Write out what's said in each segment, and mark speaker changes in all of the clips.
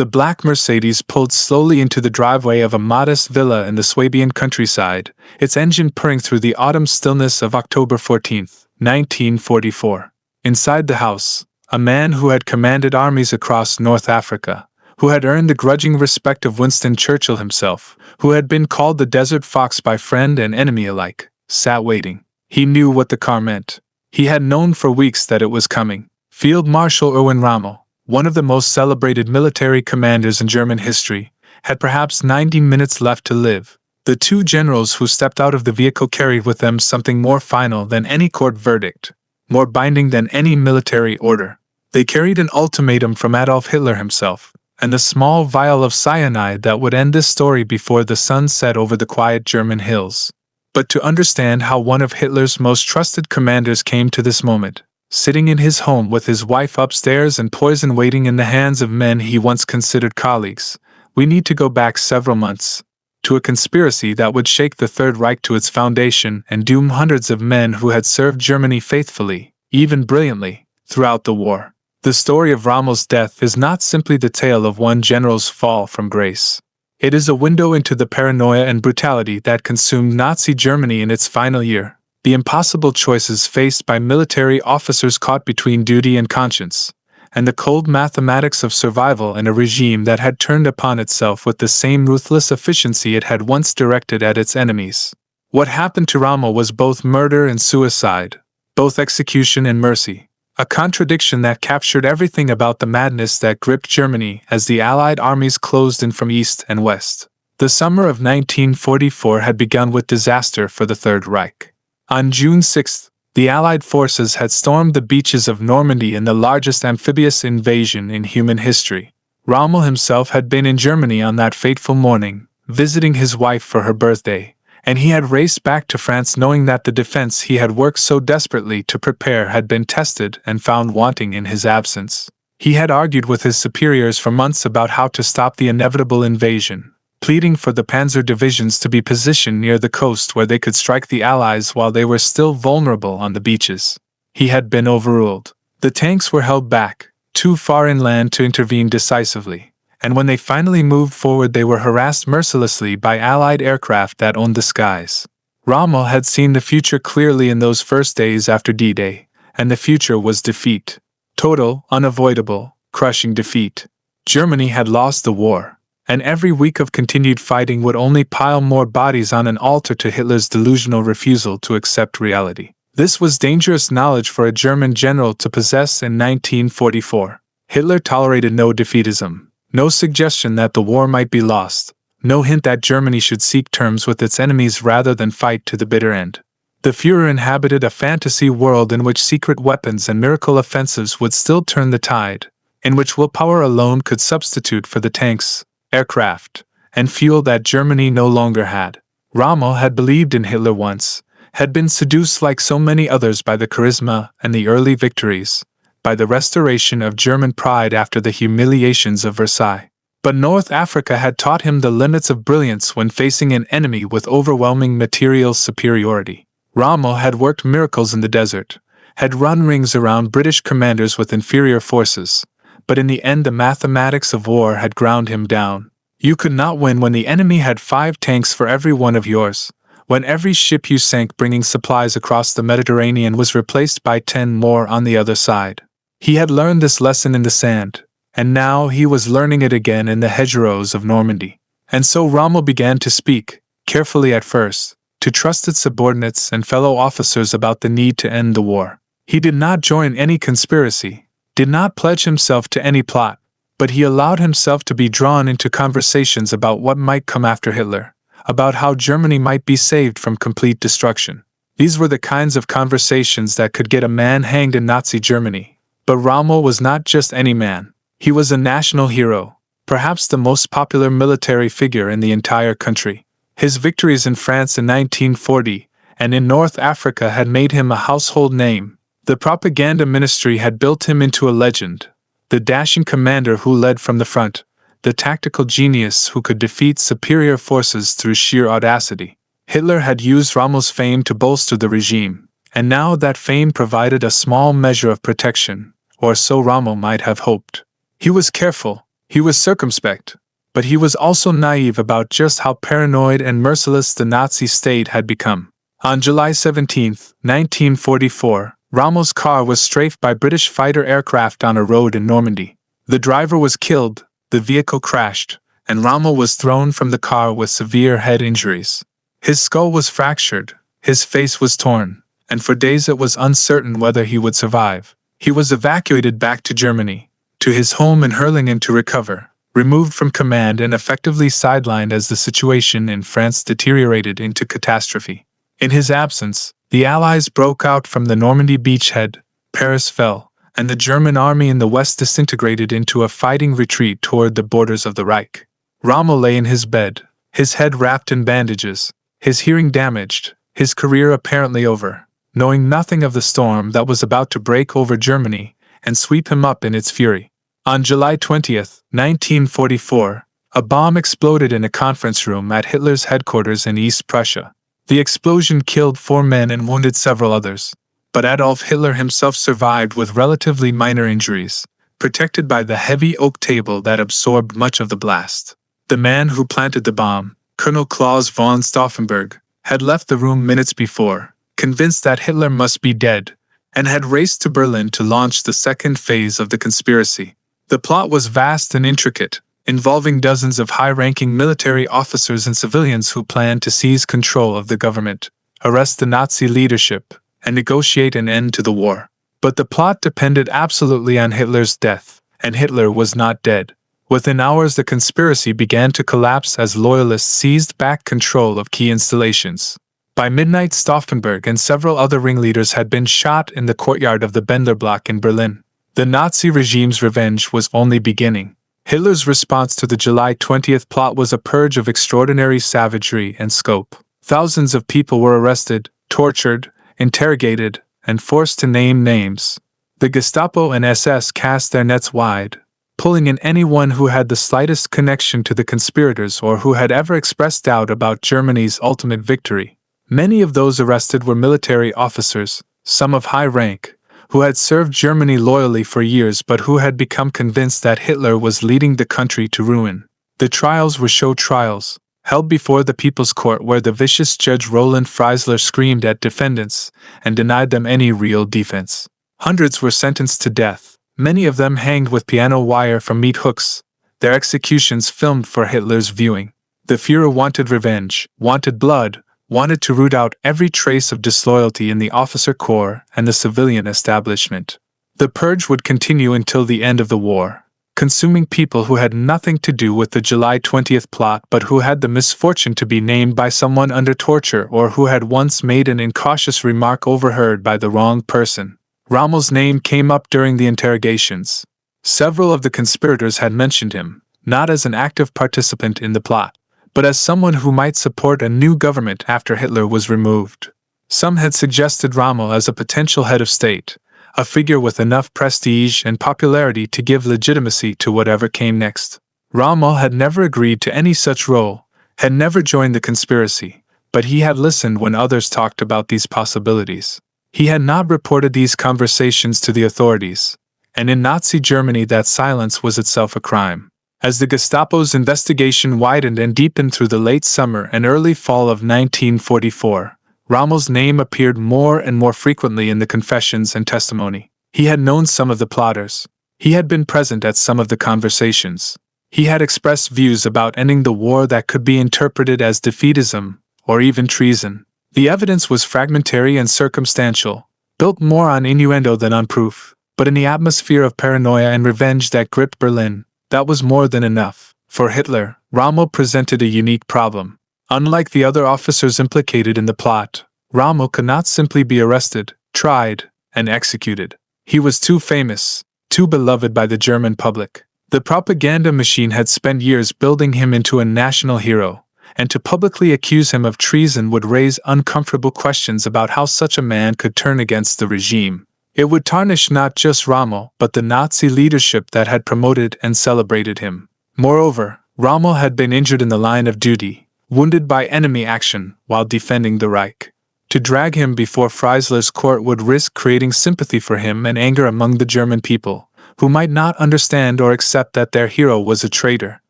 Speaker 1: The black Mercedes pulled slowly into the driveway of a modest villa in the Swabian countryside, its engine purring through the autumn stillness of October 14, 1944. Inside the house, a man who had commanded armies across North Africa, who had earned the grudging respect of Winston Churchill himself, who had been called the Desert Fox by friend and enemy alike, sat waiting. He knew what the car meant. He had known for weeks that it was coming. Field Marshal Erwin Rommel, one of the most celebrated military commanders in German history, had perhaps 90 minutes left to live. The two generals who stepped out of the vehicle carried with them something more final than any court verdict, more binding than any military order. They carried an ultimatum from Adolf Hitler himself, and a small vial of cyanide that would end this story before the sun set over the quiet German hills. But to understand how one of Hitler's most trusted commanders came to this moment, sitting in his home with his wife upstairs and poison waiting in the hands of men he once considered colleagues, we need to go back several months, to a conspiracy that would shake the Third Reich to its foundation and doom hundreds of men who had served Germany faithfully, even brilliantly, throughout the war. The story of Rommel's death is not simply the tale of one general's fall from grace. It is a window into the paranoia and brutality that consumed Nazi Germany in its final year, the impossible choices faced by military officers caught between duty and conscience, and the cold mathematics of survival in a regime that had turned upon itself with the same ruthless efficiency it had once directed at its enemies. What happened to Rommel was both murder and suicide, both execution and mercy, a contradiction that captured everything about the madness that gripped Germany as the Allied armies closed in from east and west. The summer of 1944 had begun with disaster for the Third Reich. On June 6, the Allied forces had stormed the beaches of Normandy in the largest amphibious invasion in human history. Rommel himself had been in Germany on that fateful morning, visiting his wife for her birthday, and he had raced back to France knowing that the defense he had worked so desperately to prepare had been tested and found wanting in his absence. He had argued with his superiors for months about how to stop the inevitable invasion, pleading for the panzer divisions to be positioned near the coast where they could strike the Allies while they were still vulnerable on the beaches. He had been overruled. The tanks were held back, too far inland to intervene decisively, and when they finally moved forward they were harassed mercilessly by Allied aircraft that owned the skies. Rommel had seen the future clearly in those first days after D-Day, and the future was defeat. Total, unavoidable, crushing defeat. Germany had lost the war, and every week of continued fighting would only pile more bodies on an altar to Hitler's delusional refusal to accept reality. This was dangerous knowledge for a German general to possess in 1944. Hitler tolerated no defeatism, no suggestion that the war might be lost, no hint that Germany should seek terms with its enemies rather than fight to the bitter end. The Führer inhabited a fantasy world in which secret weapons and miracle offensives would still turn the tide, in which willpower alone could substitute for the tanks, aircraft, and fuel that Germany no longer had. Rommel had believed in Hitler once, had been seduced like so many others by the charisma and the early victories, by the restoration of German pride after the humiliations of Versailles. But North Africa had taught him the limits of brilliance when facing an enemy with overwhelming material superiority. Rommel had worked miracles in the desert, had run rings around British commanders with inferior forces, but in the end the mathematics of war had ground him down. You could not win when the enemy had 5 tanks for every one of yours, when every ship you sank bringing supplies across the Mediterranean was replaced by 10 more on the other side. He had learned this lesson in the sand, and now he was learning it again in the hedgerows of Normandy. And so Rommel began to speak, carefully at first, to trusted subordinates and fellow officers about the need to end the war. He did not join any conspiracy, did not pledge himself to any plot, but he allowed himself to be drawn into conversations about what might come after Hitler, about how Germany might be saved from complete destruction. These were the kinds of conversations that could get a man hanged in Nazi Germany. But Rommel was not just any man. He was a national hero, perhaps the most popular military figure in the entire country. His victories in France in 1940 and in North Africa had made him a household name. The propaganda ministry had built him into a legend, the dashing commander who led from the front, the tactical genius who could defeat superior forces through sheer audacity. Hitler had used Rommel's fame to bolster the regime, and now that fame provided a small measure of protection, or so Rommel might have hoped. He was careful. He was circumspect, but he was also naive about just how paranoid and merciless the Nazi state had become. On July 17, 1944, Rommel's car was strafed by British fighter aircraft on a road in Normandy. The driver was killed, the vehicle crashed, and Rommel was thrown from the car with severe head injuries. His skull was fractured, his face was torn, and for days it was uncertain whether he would survive. He was evacuated back to Germany, to his home in Herlingen to recover, removed from command and effectively sidelined as the situation in France deteriorated into catastrophe. In his absence, the Allies broke out from the Normandy beachhead, Paris fell, and the German army in the west disintegrated into a fighting retreat toward the borders of the Reich. Rommel lay in his bed, his head wrapped in bandages, his hearing damaged, his career apparently over, knowing nothing of the storm that was about to break over Germany and sweep him up in its fury. On July 20, 1944, a bomb exploded in a conference room at Hitler's headquarters in East Prussia. The explosion killed 4 men and wounded several others, but Adolf Hitler himself survived with relatively minor injuries, protected by the heavy oak table that absorbed much of the blast. The man who planted the bomb, Colonel Claus von Stauffenberg, had left the room minutes before, convinced that Hitler must be dead, and had raced to Berlin to launch the second phase of the conspiracy. The plot was vast and intricate, involving dozens of high-ranking military officers and civilians who planned to seize control of the government, arrest the Nazi leadership, and negotiate an end to the war. But the plot depended absolutely on Hitler's death, and Hitler was not dead. Within hours, the conspiracy began to collapse as loyalists seized back control of key installations. By midnight, Stauffenberg and several other ringleaders had been shot in the courtyard of the Bendlerblock in Berlin. The Nazi regime's revenge was only beginning. Hitler's response to the July 20th plot was a purge of extraordinary savagery and scope. Thousands of people were arrested, tortured, interrogated, and forced to name names. The Gestapo and SS cast their nets wide, pulling in anyone who had the slightest connection to the conspirators or who had ever expressed doubt about Germany's ultimate victory. Many of those arrested were military officers, some of high rank, who had served Germany loyally for years but who had become convinced that Hitler was leading the country to ruin. The trials were show trials, held before the People's Court where the vicious Judge Roland Freisler screamed at defendants and denied them any real defense. Hundreds were sentenced to death, many of them hanged with piano wire from meat hooks, their executions filmed for Hitler's viewing. The Führer wanted revenge, wanted blood, wanted to root out every trace of disloyalty in the officer corps and the civilian establishment. The purge would continue until the end of the war, consuming people who had nothing to do with the July 20th plot but who had the misfortune to be named by someone under torture or who had once made an incautious remark overheard by the wrong person. Rommel's name came up during the interrogations. Several of the conspirators had mentioned him, not as an active participant in the plot, but as someone who might support a new government after Hitler was removed. Some had suggested Rommel as a potential head of state, a figure with enough prestige and popularity to give legitimacy to whatever came next. Rommel had never agreed to any such role, had never joined the conspiracy, but he had listened when others talked about these possibilities. He had not reported these conversations to the authorities, and in Nazi Germany that silence was itself a crime. As the Gestapo's investigation widened and deepened through the late summer and early fall of 1944, Rommel's name appeared more and more frequently in the confessions and testimony. He had known some of the plotters. He had been present at some of the conversations. He had expressed views about ending the war that could be interpreted as defeatism or even treason. The evidence was fragmentary and circumstantial, built more on innuendo than on proof, but in the atmosphere of paranoia and revenge that gripped Berlin, that was more than enough. For Hitler, Rommel presented a unique problem. Unlike the other officers implicated in the plot, Rommel could not simply be arrested, tried, and executed. He was too famous, too beloved by the German public. The propaganda machine had spent years building him into a national hero, and to publicly accuse him of treason would raise uncomfortable questions about how such a man could turn against the regime. It would tarnish not just Rommel, but the Nazi leadership that had promoted and celebrated him. Moreover, Rommel had been injured in the line of duty, wounded by enemy action while defending the Reich. To drag him before Freisler's court would risk creating sympathy for him and anger among the German people, who might not understand or accept that their hero was a traitor.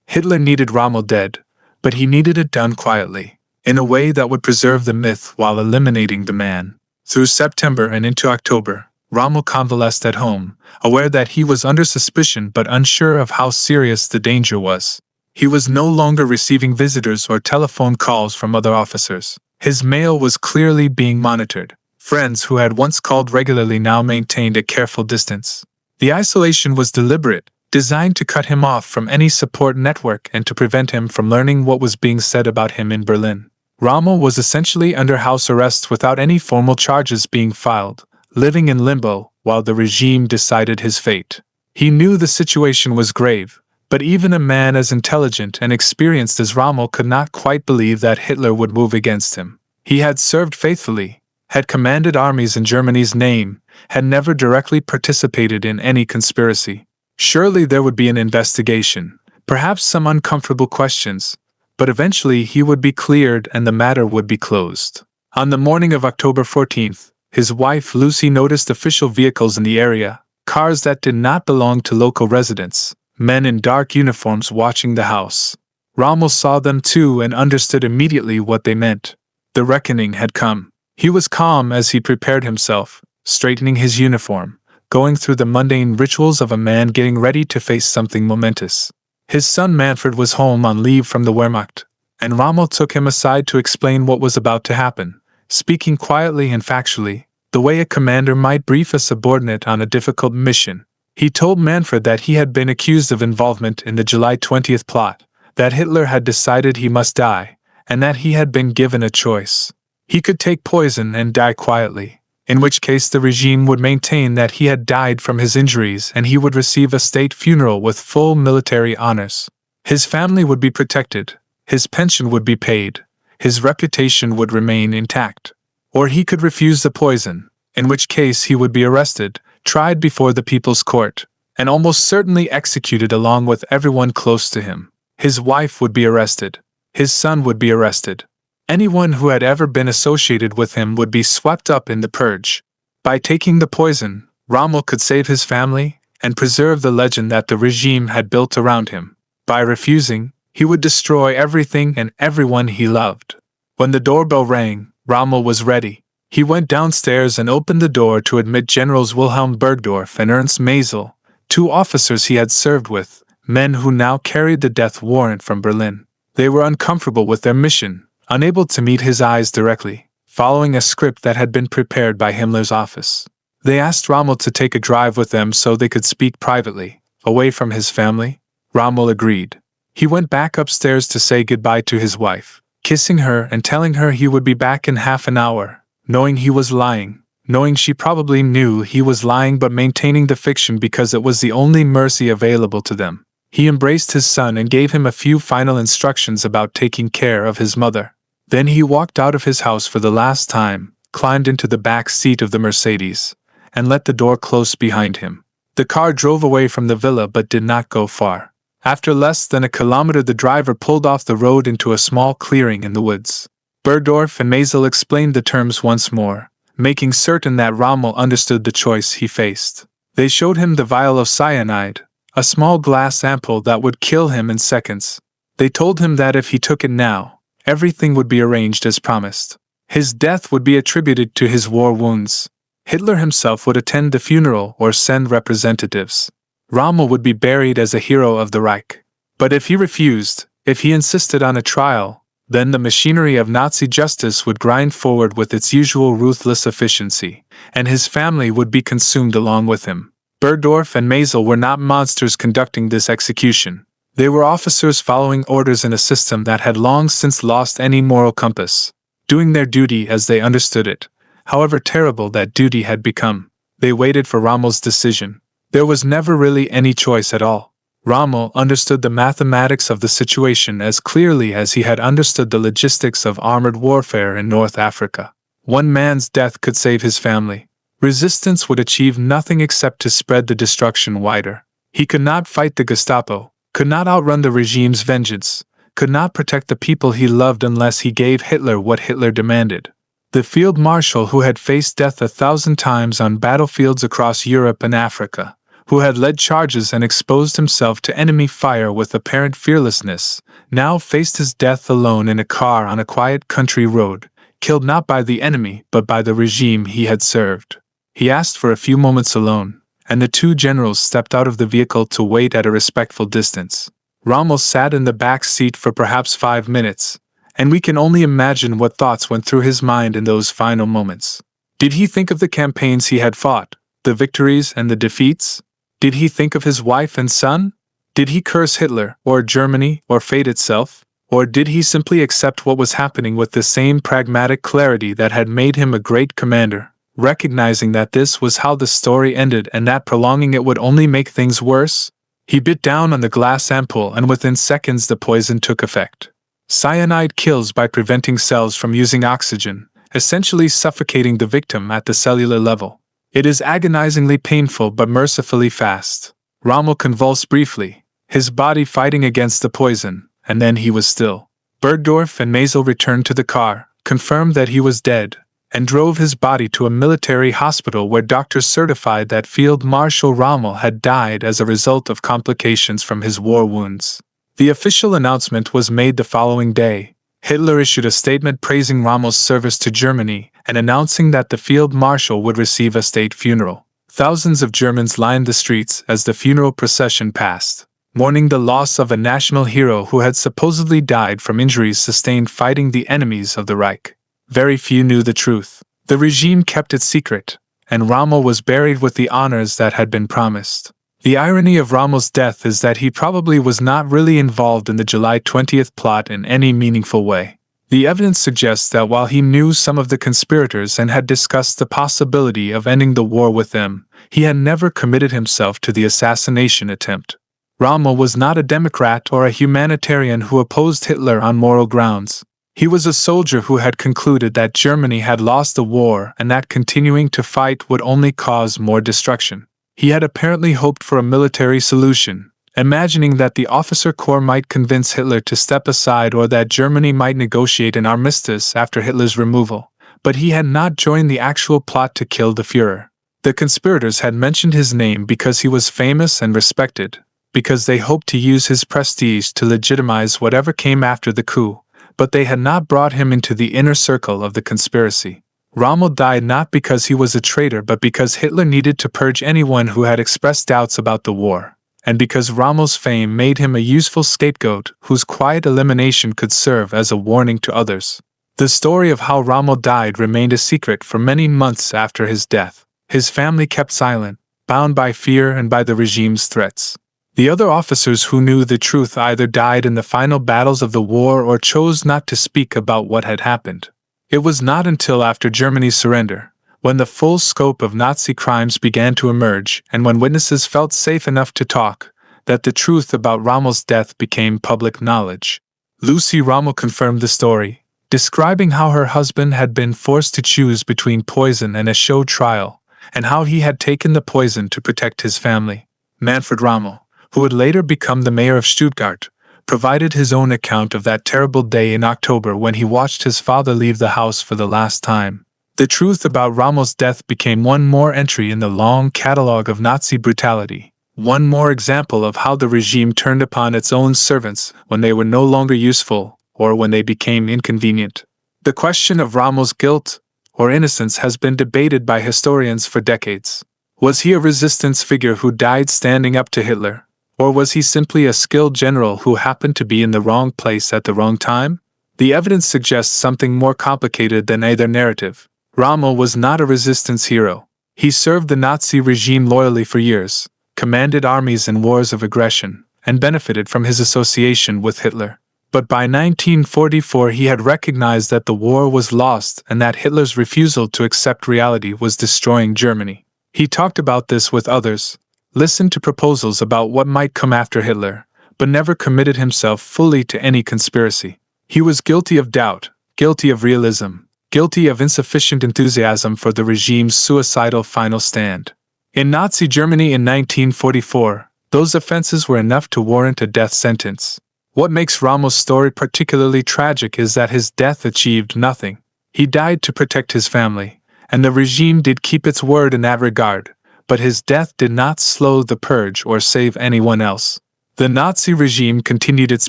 Speaker 1: Hitler needed Rommel dead, but he needed it done quietly, in a way that would preserve the myth while eliminating the man. Through September and into October, Rommel convalesced at home, aware that he was under suspicion but unsure of how serious the danger was. He was no longer receiving visitors or telephone calls from other officers. His mail was clearly being monitored. Friends who had once called regularly now maintained a careful distance. The isolation was deliberate, designed to cut him off from any support network and to prevent him from learning what was being said about him in Berlin. Rommel was essentially under house arrest without any formal charges being filed, living in limbo while the regime decided his fate. He knew the situation was grave, but even a man as intelligent and experienced as Rommel could not quite believe that Hitler would move against him. He had served faithfully, had commanded armies in Germany's name, had never directly participated in any conspiracy. Surely there would be an investigation, perhaps some uncomfortable questions, but eventually he would be cleared and the matter would be closed. On the morning of October 14th, his wife Lucy noticed official vehicles in the area, cars that did not belong to local residents, men in dark uniforms watching the house. Rommel saw them too and understood immediately what they meant. The reckoning had come. He was calm as he prepared himself, straightening his uniform, going through the mundane rituals of a man getting ready to face something momentous. His son Manfred was home on leave from the Wehrmacht, and Rommel took him aside to explain what was about to happen, speaking quietly and factually, the way a commander might brief a subordinate on a difficult mission. He told Manfred that he had been accused of involvement in the July 20th plot, that Hitler had decided he must die, and that he had been given a choice. He could take poison and die quietly, in which case the regime would maintain that he had died from his injuries and he would receive a state funeral with full military honors. His family would be protected, his pension would be paid, his reputation would remain intact. Or he could refuse the poison, in which case he would be arrested, tried before the People's Court, and almost certainly executed along with everyone close to him. His wife would be arrested. His son would be arrested. Anyone who had ever been associated with him would be swept up in the purge. By taking the poison, Rommel could save his family and preserve the legend that the regime had built around him. By refusing, he would destroy everything and everyone he loved. When the doorbell rang, Rommel was ready. He went downstairs and opened the door to admit Generals Wilhelm Burgdorf and Ernst Mazel, two officers he had served with, men who now carried the death warrant from Berlin. They were uncomfortable with their mission, unable to meet his eyes directly, following a script that had been prepared by Himmler's office. They asked Rommel to take a drive with them so they could speak privately, away from his family. Rommel agreed. He went back upstairs to say goodbye to his wife, kissing her and telling her he would be back in half an hour, knowing he was lying, knowing she probably knew he was lying but maintaining the fiction because it was the only mercy available to them. He embraced his son and gave him a few final instructions about taking care of his mother. Then he walked out of his house for the last time, climbed into the back seat of the Mercedes, and let the door close behind him. The car drove away from the villa but did not go far. After less than a kilometer, the driver pulled off the road into a small clearing in the woods. Burgdorf and Mazel explained the terms once more, making certain that Rommel understood the choice he faced. They showed him the vial of cyanide, a small glass ampoule that would kill him in seconds. They told him that if he took it now, everything would be arranged as promised. His death would be attributed to his war wounds. Hitler himself would attend the funeral or send representatives. Rommel would be buried as a hero of the Reich. But if he refused, if he insisted on a trial, then the machinery of Nazi justice would grind forward with its usual ruthless efficiency, and his family would be consumed along with him. Burgdorf and Mazel were not monsters conducting this execution. They were officers following orders in a system that had long since lost any moral compass, doing their duty as they understood it, however terrible that duty had become. They waited for Rommel's decision. There was never really any choice at all. Rommel understood the mathematics of the situation as clearly as he had understood the logistics of armored warfare in North Africa. One man's death could save his family. Resistance would achieve nothing except to spread the destruction wider. He could not fight the Gestapo, could not outrun the regime's vengeance, could not protect the people he loved unless he gave Hitler what Hitler demanded. The field marshal who had faced death 1,000 times on battlefields across Europe and Africa who had led charges and exposed himself to enemy fire with apparent fearlessness, now faced his death alone in a car on a quiet country road, killed not by the enemy but by the regime he had served. He asked for a few moments alone, and the two generals stepped out of the vehicle to wait at a respectful distance. Rommel sat in the back seat for perhaps 5 minutes, and we can only imagine what thoughts went through his mind in those final moments. Did he think of the campaigns he had fought, the victories and the defeats? Did he think of his wife and son? Did he curse Hitler, or Germany, or fate itself? Or did he simply accept what was happening with the same pragmatic clarity that had made him a great commander, recognizing that this was how the story ended and that prolonging it would only make things worse? He bit down on the glass ampoule and within seconds the poison took effect. Cyanide kills by preventing cells from using oxygen, essentially suffocating the victim at the cellular level. It is agonizingly painful but mercifully fast. Rommel convulsed briefly, his body fighting against the poison, and then he was still. Bergdorf and Maisel returned to the car, confirmed that he was dead, and drove his body to a military hospital where doctors certified that Field Marshal Rommel had died as a result of complications from his war wounds. The official announcement was made the following day. Hitler issued a statement praising Rommel's service to Germany and announcing that the Field Marshal would receive a state funeral. Thousands of Germans lined the streets as the funeral procession passed, mourning the loss of a national hero who had supposedly died from injuries sustained fighting the enemies of the Reich. Very few knew the truth. The regime kept it secret, and Rommel was buried with the honors that had been promised. The irony of Rommel's death is that he probably was not really involved in the July 20th plot in any meaningful way. The evidence suggests that while he knew some of the conspirators and had discussed the possibility of ending the war with them, he had never committed himself to the assassination attempt. Rommel was not a Democrat or a humanitarian who opposed Hitler on moral grounds. He was a soldier who had concluded that Germany had lost the war and that continuing to fight would only cause more destruction. He had apparently hoped for a military solution, imagining that the officer corps might convince Hitler to step aside or that Germany might negotiate an armistice after Hitler's removal, but he had not joined the actual plot to kill the Führer. The conspirators had mentioned his name because he was famous and respected, because they hoped to use his prestige to legitimize whatever came after the coup, but they had not brought him into the inner circle of the conspiracy. Rommel died not because he was a traitor but because Hitler needed to purge anyone who had expressed doubts about the war, and because Rommel's fame made him a useful scapegoat whose quiet elimination could serve as a warning to others. The story of how Rommel died remained a secret for many months after his death. His family kept silent, bound by fear and by the regime's threats. The other officers who knew the truth either died in the final battles of the war or chose not to speak about what had happened. It was not until after Germany's surrender, when the full scope of Nazi crimes began to emerge and when witnesses felt safe enough to talk, that the truth about Rommel's death became public knowledge. Lucy Rommel confirmed the story, describing how her husband had been forced to choose between poison and a show trial, and how he had taken the poison to protect his family. Manfred Rommel, who would later become the mayor of Stuttgart, provided his own account of that terrible day in October when he watched his father leave the house for the last time. The truth about Rommel's death became one more entry in the long catalogue of Nazi brutality, one more example of how the regime turned upon its own servants when they were no longer useful or when they became inconvenient. The question of Rommel's guilt or innocence has been debated by historians for decades. Was he a resistance figure who died standing up to Hitler? Or was he simply a skilled general who happened to be in the wrong place at the wrong time? The evidence suggests something more complicated than either narrative. Rommel was not a resistance hero. He served the Nazi regime loyally for years, commanded armies in wars of aggression, and benefited from his association with Hitler. But by 1944 he had recognized that the war was lost and that Hitler's refusal to accept reality was destroying Germany. He talked about this with others, listened to proposals about what might come after Hitler, but never committed himself fully to any conspiracy. He was guilty of doubt, guilty of realism, guilty of insufficient enthusiasm for the regime's suicidal final stand. In Nazi Germany in 1944, those offenses were enough to warrant a death sentence. What makes Rommel's story particularly tragic is that his death achieved nothing. He died to protect his family, and the regime did keep its word in that regard, but his death did not slow the purge or save anyone else. The Nazi regime continued its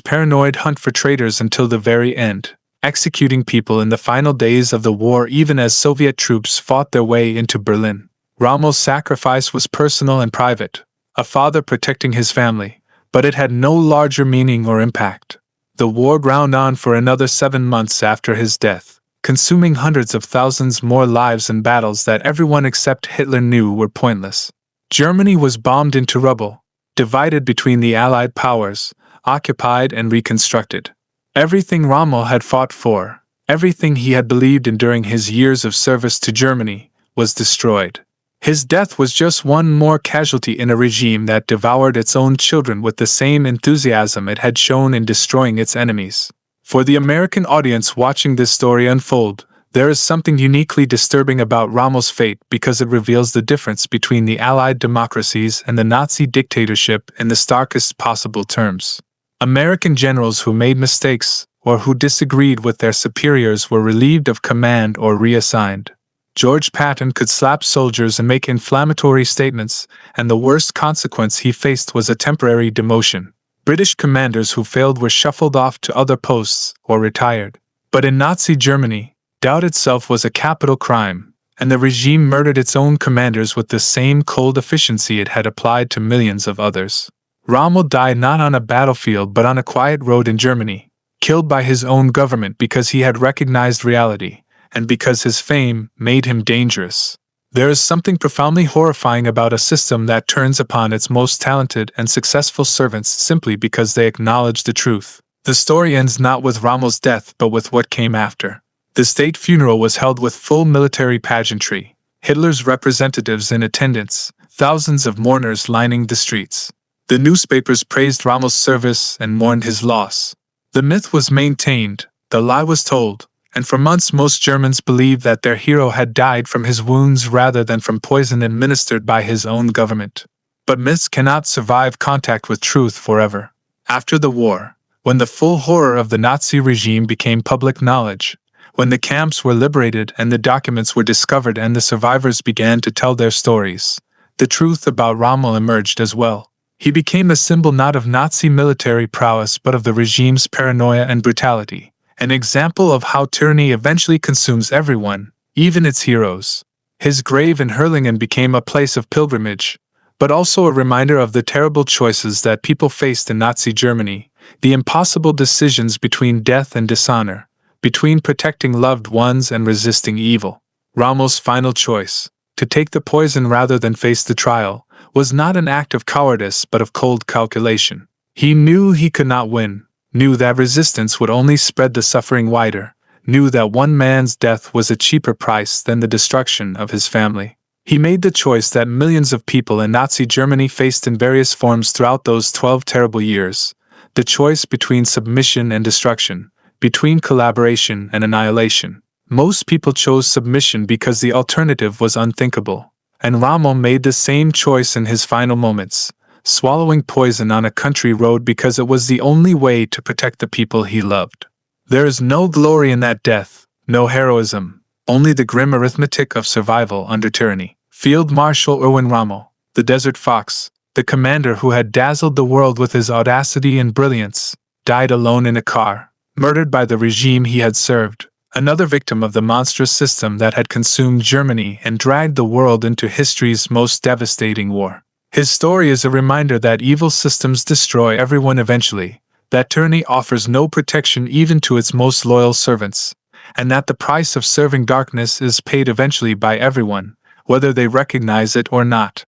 Speaker 1: paranoid hunt for traitors until the very end, executing people in the final days of the war even as Soviet troops fought their way into Berlin. Rommel's sacrifice was personal and private, a father protecting his family, but it had no larger meaning or impact. The war ground on for another 7 months after his death, consuming hundreds of thousands more lives in battles that everyone except Hitler knew were pointless. Germany was bombed into rubble, divided between the Allied powers, occupied and reconstructed. Everything Rommel had fought for, everything he had believed in during his years of service to Germany, was destroyed. His death was just one more casualty in a regime that devoured its own children with the same enthusiasm it had shown in destroying its enemies. For the American audience watching this story unfold, there is something uniquely disturbing about Rommel's fate because it reveals the difference between the Allied democracies and the Nazi dictatorship in the starkest possible terms. American generals who made mistakes or who disagreed with their superiors were relieved of command or reassigned. George Patton could slap soldiers and make inflammatory statements, and the worst consequence he faced was a temporary demotion. British commanders who failed were shuffled off to other posts or retired. But in Nazi Germany, doubt itself was a capital crime, and the regime murdered its own commanders with the same cold efficiency it had applied to millions of others. Rommel died not on a battlefield but on a quiet road in Germany, killed by his own government because he had recognized reality, and because his fame made him dangerous. There is something profoundly horrifying about a system that turns upon its most talented and successful servants simply because they acknowledge the truth. The story ends not with Rommel's death but with what came after. The state funeral was held with full military pageantry, Hitler's representatives in attendance, thousands of mourners lining the streets. The newspapers praised Rommel's service and mourned his loss. The myth was maintained, the lie was told, and for months most Germans believed that their hero had died from his wounds rather than from poison administered by his own government. But myths cannot survive contact with truth forever. After the war, when the full horror of the Nazi regime became public knowledge, when the camps were liberated and the documents were discovered and the survivors began to tell their stories, the truth about Rommel emerged as well. He became a symbol not of Nazi military prowess but of the regime's paranoia and brutality, an example of how tyranny eventually consumes everyone, even its heroes. His grave in Herlingen became a place of pilgrimage, but also a reminder of the terrible choices that people faced in Nazi Germany, the impossible decisions between death and dishonor, between protecting loved ones and resisting evil. Rommel's final choice, to take the poison rather than face the trial, was not an act of cowardice but of cold calculation. He knew he could not win, knew that resistance would only spread the suffering wider, knew that one man's death was a cheaper price than the destruction of his family. He made the choice that millions of people in Nazi Germany faced in various forms throughout those 12 terrible years, the choice between submission and destruction, between collaboration and annihilation. Most people chose submission because the alternative was unthinkable. And Rommel made the same choice in his final moments, swallowing poison on a country road because it was the only way to protect the people he loved. There is no glory in that death, no heroism, only the grim arithmetic of survival under tyranny. Field Marshal Erwin Rommel, the Desert Fox, the commander who had dazzled the world with his audacity and brilliance, died alone in a car, murdered by the regime he had served. Another victim of the monstrous system that had consumed Germany and dragged the world into history's most devastating war. His story is a reminder that evil systems destroy everyone eventually, that tyranny offers no protection even to its most loyal servants, and that the price of serving darkness is paid eventually by everyone, whether they recognize it or not.